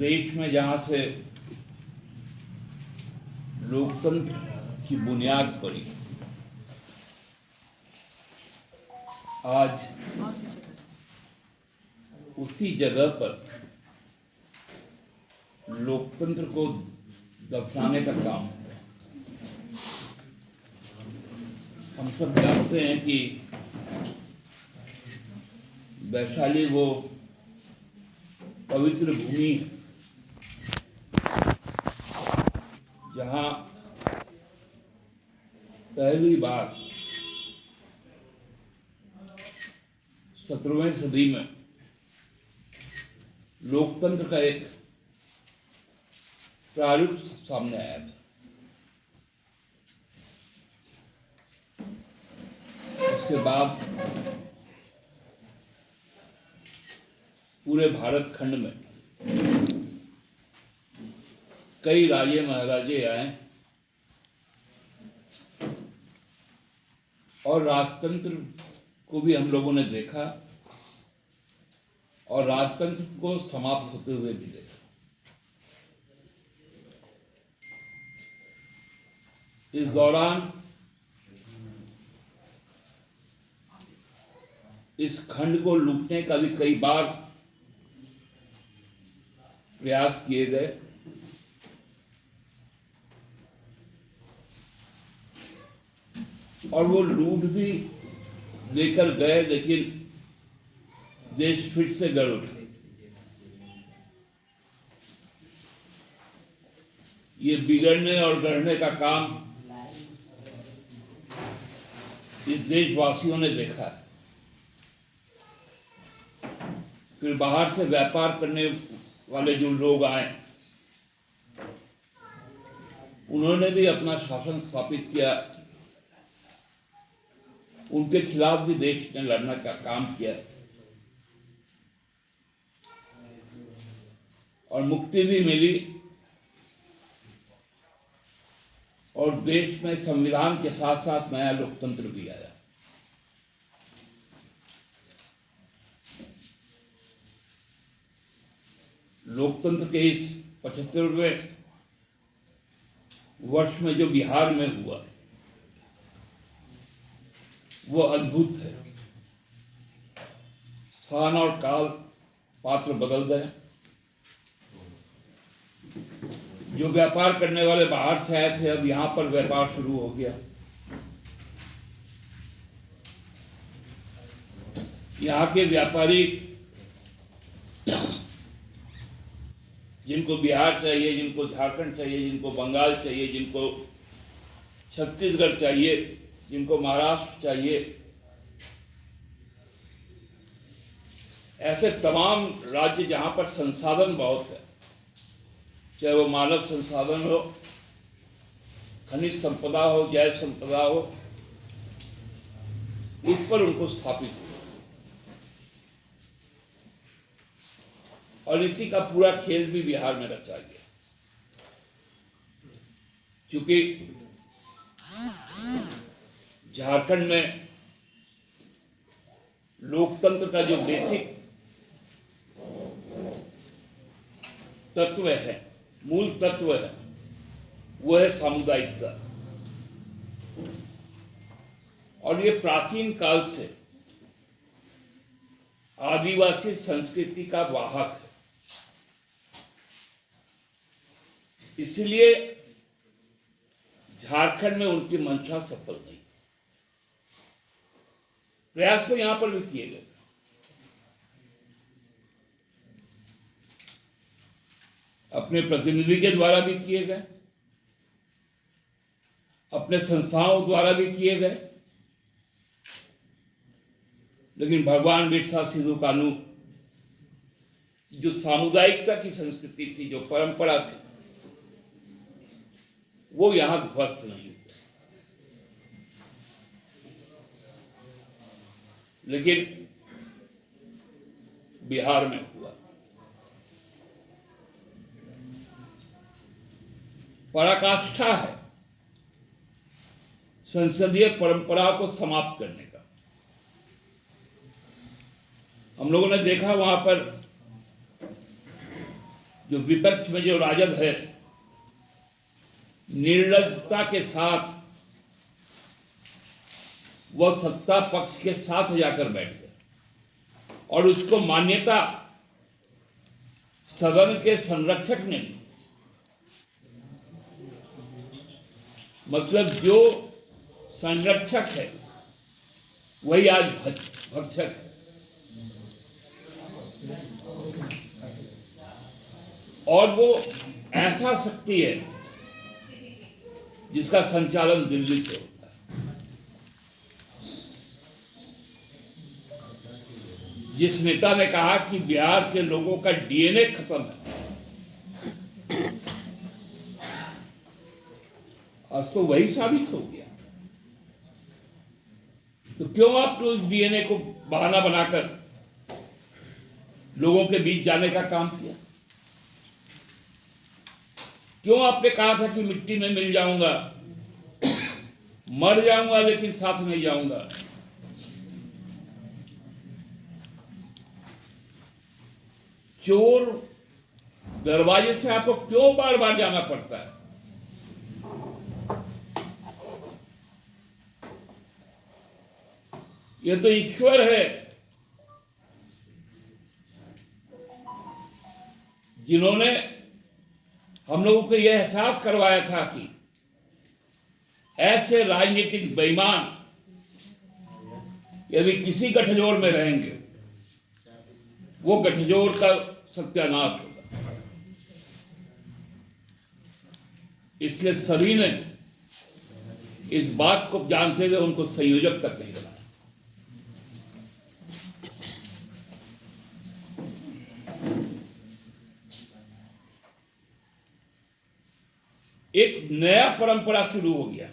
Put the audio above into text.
देश में जहाँ से लोकतंत्र की बुनियाद पड़ी, आज उसी जगह पर लोकतंत्र को दफनाने का काम है। हम सब जानते हैं कि वैशाली वो पवित्र भूमि है जहाँ पहली बार 17वीं सदी में लोकतंत्र का एक प्रारूप सामने आया था। उसके बाद पूरे भारत खंड में कई राजे महाराजे आए और राजतंत्र को भी हम लोगों ने देखा और राजतंत्र को समाप्त होते हुए भी देखा। इस दौरान इस खंड को लूटने का भी कई बार प्रयास किए गए और वो लूट भी लेकर गए, लेकिन देश फिर से गड़ उठा। ये बिगड़ने और गढ़ने का काम इस देशवासियों ने देखा है। फिर बाहर से व्यापार करने वाले जो लोग आए, उन्होंने भी अपना शासन स्थापित किया। उनके खिलाफ भी देश ने लड़ने का काम किया और मुक्ति भी मिली और देश में संविधान के साथ साथ नया लोकतंत्र भी आया। लोकतंत्र के इस 75वें वर्ष में जो बिहार में हुआ वो अद्भुत है। स्थान और काल पात्र बदल गए। जो व्यापार करने वाले बाहर से आए थे, अब यहां पर व्यापार शुरू हो गया। यहाँ के व्यापारी जिनको बिहार चाहिए, जिनको झारखंड चाहिए, जिनको बंगाल चाहिए, जिनको छत्तीसगढ़ चाहिए, जिनको महाराष्ट्र चाहिए, ऐसे तमाम राज्य जहां पर संसाधन बहुत है, चाहे वो मानव संसाधन हो, खनिज संपदा हो, जैव संपदा हो, इस पर उनको स्थापित हो। और इसी का पूरा खेल भी बिहार में रचा गया। क्योंकि झारखंड में लोकतंत्र का जो बेसिक तत्व है, मूल तत्व है, वो है सामुदायिकता। और ये प्राचीन काल से आदिवासी संस्कृति का वाहक है। इसलिए झारखंड में उनकी मंशा सफल नहीं। प्रयास तो यहां पर भी किए गए थे। अपने प्रतिनिधि के द्वारा भी किए गए, अपने संस्थाओं द्वारा भी किए गए, लेकिन भगवान बिरसा सिधू कान्हू जो सामुदायिकता की संस्कृति थी, जो परंपरा थी, वो यहां ध्वस्त नहीं हुआ। लेकिन बिहार में हुआ। पराकाष्ठा है संसदीय परंपरा को समाप्त करने का। हम लोगों ने देखा वहां पर जो विपक्ष में जो राजद है, निर्लज्जता के साथ वह सत्ता पक्ष के साथ जाकर बैठ गए और उसको मान्यता सदन के संरक्षक ने दी। मतलब जो संरक्षक है वही आज भक्षक है। और वो ऐसा शक्ति है जिसका संचालन दिल्ली से होता है। जिस नेता ने कहा कि बिहार के लोगों का डीएनए खत्म है, आज तो वही साबित हो गया। तो क्यों आपने उस डीएनए को बहाना बनाकर लोगों के बीच जाने का काम किया? क्यों आपने कहा था कि मिट्टी में मिल जाऊंगा, मर जाऊंगा लेकिन साथ नहीं जाऊंगा? चोर दरवाजे से आपको क्यों बार बार जाना पड़ता है? यह तो ईश्वर है जिन्होंने हम लोगों को यह एहसास करवाया था कि ऐसे राजनीतिक बेईमान यदि किसी गठजोड़ में रहेंगे वो गठजोड़ का सत्यानाश होगा। इसलिए सभी ने इस बात को जानते हुए उनको संयोजक तक नहीं बनाया। एक नया परंपरा शुरू हो गया